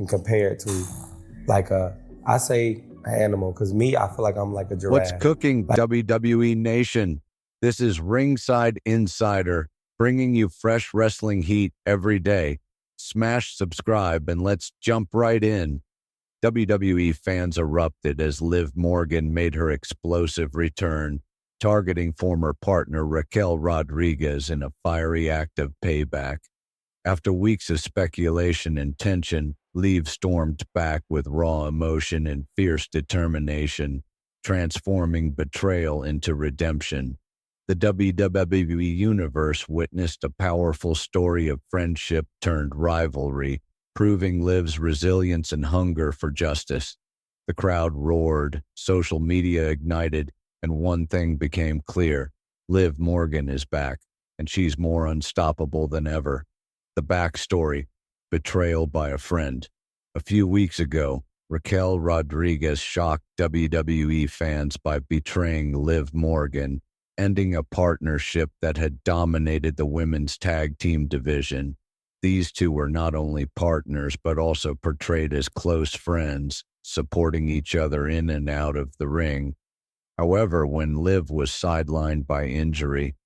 can compare it to like I say an animal, because me, I feel like I'm like a giraffe. What's cooking, WWE Nation? This is Ringside Insider, bringing you fresh wrestling heat every day. Smash subscribe and let's jump right in. WWE fans erupted as Liv Morgan made her explosive return, targeting former partner Raquel Rodriguez in a fiery act of payback. After weeks of speculation and tension, Liv stormed back with raw emotion and fierce determination, transforming betrayal into redemption. The WWE Universe witnessed a powerful story of friendship turned rivalry, proving Liv's resilience and hunger for justice. The crowd roared, social media ignited, and one thing became clear: Liv Morgan is back, and she's more unstoppable than ever. The backstory: betrayal by a friend. A few weeks ago, Raquel Rodriguez shocked WWE fans by betraying Liv Morgan, ending a partnership that had dominated the women's tag team division. These two were not only partners but also portrayed as close friends, supporting each other in and out of the ring. However, when Liv was sidelined by injury,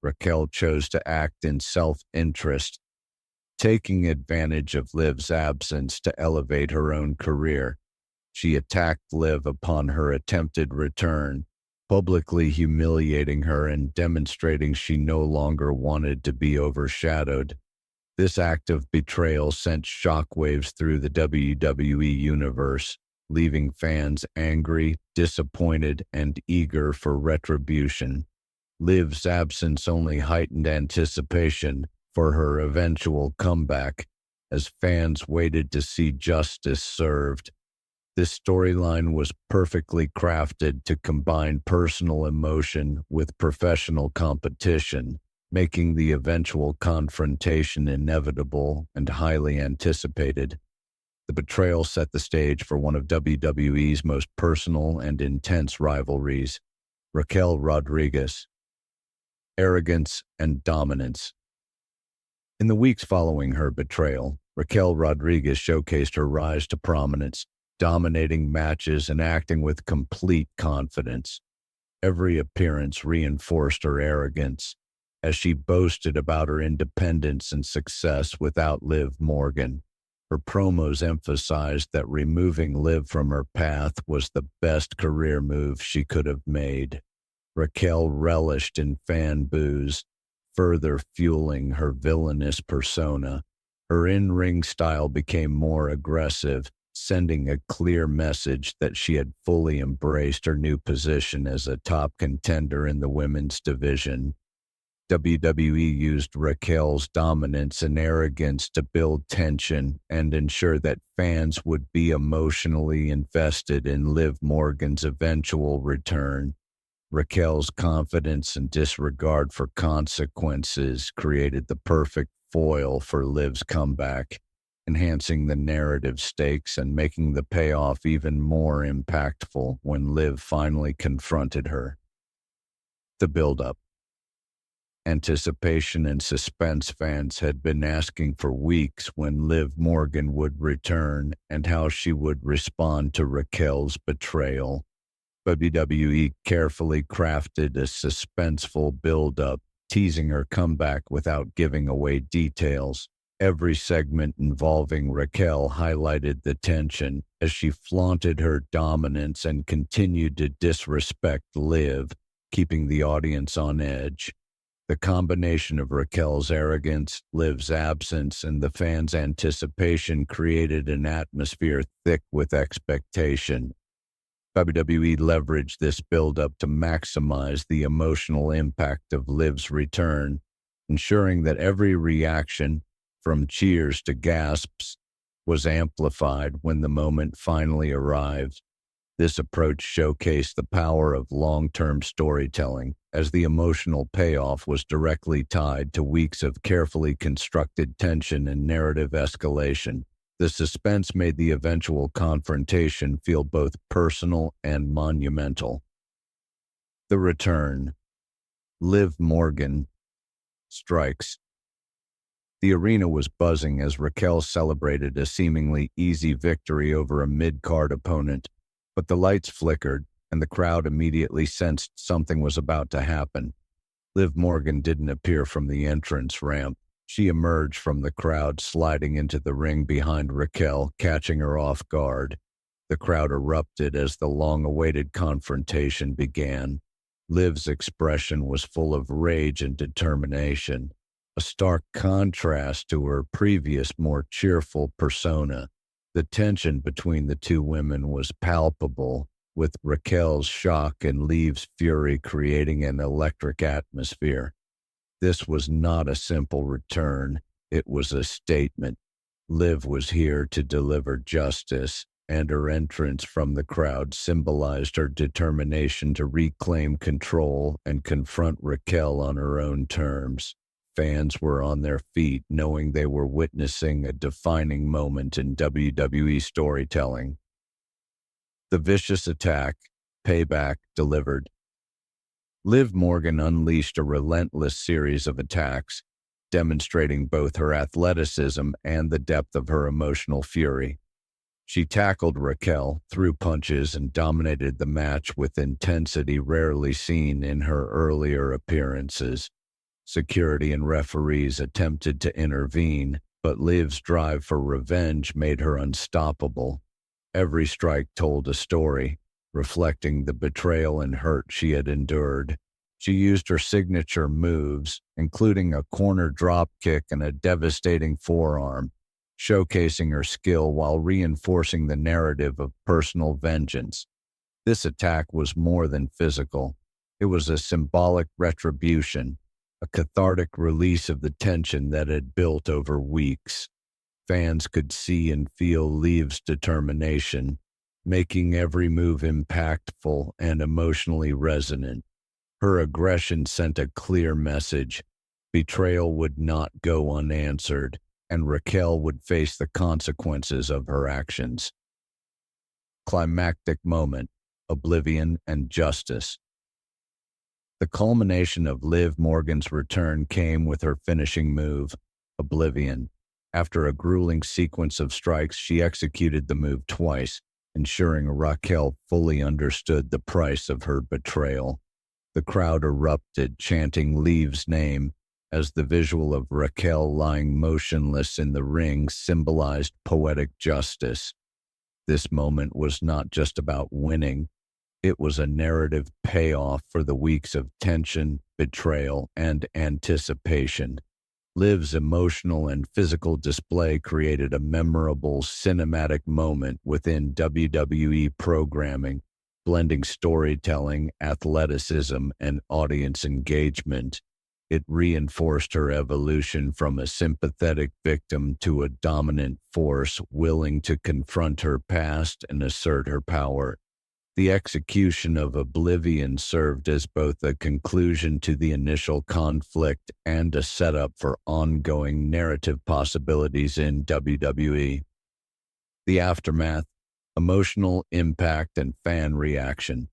Raquel chose to act in self-interest, taking advantage of Liv's absence to elevate her own career. She attacked Liv upon her attempted return, publicly humiliating her and demonstrating she no longer wanted to be overshadowed. This act of betrayal sent shockwaves through the WWE Universe, leaving fans angry, disappointed, and eager for retribution. Liv's absence only heightened anticipation for her eventual comeback, as fans waited to see justice served. This storyline was perfectly crafted to combine personal emotion with professional competition, making the eventual confrontation inevitable and highly anticipated. The betrayal set the stage for one of WWE's most personal and intense rivalries: Raquel Rodriguez. Arrogance and dominance. In the weeks following her betrayal, Raquel Rodriguez showcased her rise to prominence, dominating matches and acting with complete confidence. Every appearance reinforced her arrogance, as she boasted about her independence and success without Liv Morgan. Her promos emphasized that removing Liv from her path was the best career move she could have made. Raquel relished in fan boos, further fueling her villainous persona. Her in-ring style became more aggressive, sending a clear message that she had fully embraced her new position as a top contender in the women's division. WWE used Raquel's dominance and arrogance to build tension and ensure that fans would be emotionally invested in Liv Morgan's eventual return. Raquel's confidence and disregard for consequences created the perfect foil for Liv's comeback, enhancing the narrative stakes and making the payoff even more impactful when Liv finally confronted her. The buildup. Anticipation and suspense. Fans had been asking for weeks when Liv Morgan would return and how she would respond to Raquel's betrayal. WWE carefully crafted a suspenseful build-up, teasing her comeback without giving away details. Every segment involving Raquel highlighted the tension as she flaunted her dominance and continued to disrespect Liv, keeping the audience on edge. The combination of Raquel's arrogance, Liv's absence, and the fans' anticipation created an atmosphere thick with expectation. WWE leveraged this build-up to maximize the emotional impact of Liv's return, ensuring that every reaction, from cheers to gasps, was amplified when the moment finally arrived. This approach showcased the power of long-term storytelling, as the emotional payoff was directly tied to weeks of carefully constructed tension and narrative escalation. The suspense made the eventual confrontation feel both personal and monumental. The return. Liv Morgan strikes. The arena was buzzing as Raquel celebrated a seemingly easy victory over a mid-card opponent, but the lights flickered, and the crowd immediately sensed something was about to happen. Liv Morgan didn't appear from the entrance ramp. She emerged from the crowd, sliding into the ring behind Raquel, catching her off guard. The crowd erupted as the long-awaited confrontation began. Liv's expression was full of rage and determination, a stark contrast to her previous, more cheerful persona. The tension between the two women was palpable, with Raquel's shock and Liv's fury creating an electric atmosphere. This was not a simple return, it was a statement. Liv was here to deliver justice, and her entrance from the crowd symbolized her determination to reclaim control and confront Raquel on her own terms. Fans were on their feet, knowing they were witnessing a defining moment in WWE storytelling. The vicious attack, payback, delivered. Liv Morgan unleashed a relentless series of attacks, demonstrating both her athleticism and the depth of her emotional fury. She tackled Raquel, threw punches, and dominated the match with intensity rarely seen in her earlier appearances. Security and referees attempted to intervene, but Liv's drive for revenge made her unstoppable. Every strike told a story, reflecting the betrayal and hurt she had endured. She used her signature moves, including a corner drop kick and a devastating forearm, showcasing her skill while reinforcing the narrative of personal vengeance. This attack was more than physical. It was a symbolic retribution, a cathartic release of the tension that had built over weeks. Fans could see and feel Liv's determination, making every move impactful and emotionally resonant. Her aggression sent a clear message. Betrayal would not go unanswered, and Raquel would face the consequences of her actions. Climactic moment, Oblivion and justice. The culmination of Liv Morgan's return came with her finishing move, Oblivion. After a grueling sequence of strikes, she executed the move twice, ensuring Raquel fully understood the price of her betrayal. The crowd erupted, chanting Liv's name, as the visual of Raquel lying motionless in the ring symbolized poetic justice. This moment was not just about winning. It was a narrative payoff for the weeks of tension, betrayal, and anticipation. Liv's emotional and physical display created a memorable cinematic moment within WWE programming, blending storytelling, athleticism, and audience engagement. It reinforced her evolution from a sympathetic victim to a dominant force willing to confront her past and assert her power. The execution of Oblivion served as both a conclusion to the initial conflict and a setup for ongoing narrative possibilities in WWE. The aftermath, emotional impact, and fan reaction.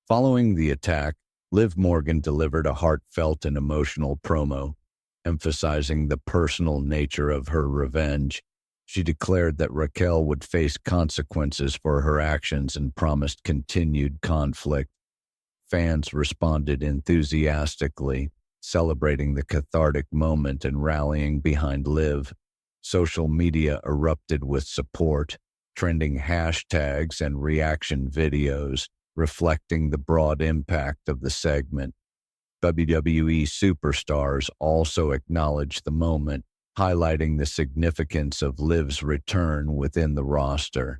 Following the attack, Liv Morgan delivered a heartfelt and emotional promo, emphasizing the personal nature of her revenge. She declared that Raquel would face consequences for her actions and promised continued conflict. Fans responded enthusiastically, celebrating the cathartic moment and rallying behind Liv. Social media erupted with support, trending hashtags and reaction videos, reflecting the broad impact of the segment. WWE superstars also acknowledged the moment, highlighting the significance of Liv's return within the roster.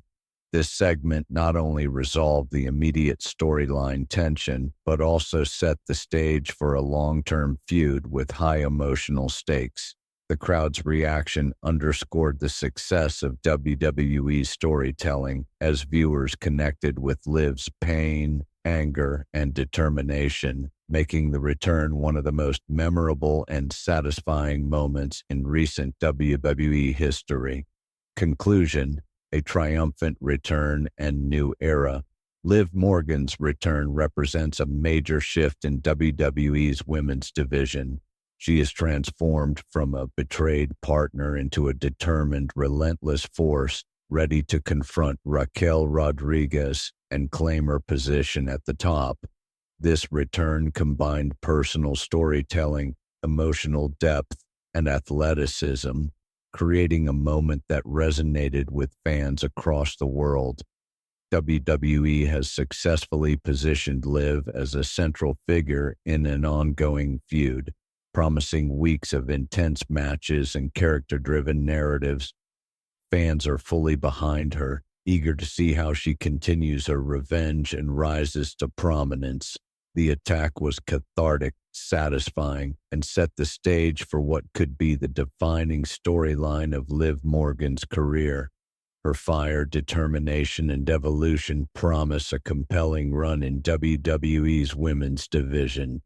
This segment not only resolved the immediate storyline tension, but also set the stage for a long-term feud with high emotional stakes. The crowd's reaction underscored the success of WWE's storytelling as viewers connected with Liv's pain, anger, and determination, making the return one of the most memorable and satisfying moments in recent WWE history. Conclusion: a triumphant return and new era. Liv Morgan's return represents a major shift in WWE's women's division. She is transformed from a betrayed partner into a determined, relentless force, ready to confront Raquel Rodriguez and claim her position at the top. This return combined personal storytelling, emotional depth, and athleticism, creating a moment that resonated with fans across the world. WWE has successfully positioned Liv as a central figure in an ongoing feud, promising weeks of intense matches and character-driven narratives. Fans are fully behind her, eager to see how she continues her revenge and rises to prominence. The attack was cathartic, satisfying, and set the stage for what could be the defining storyline of Liv Morgan's career. Her fire, determination, and evolution promise a compelling run in WWE's women's division.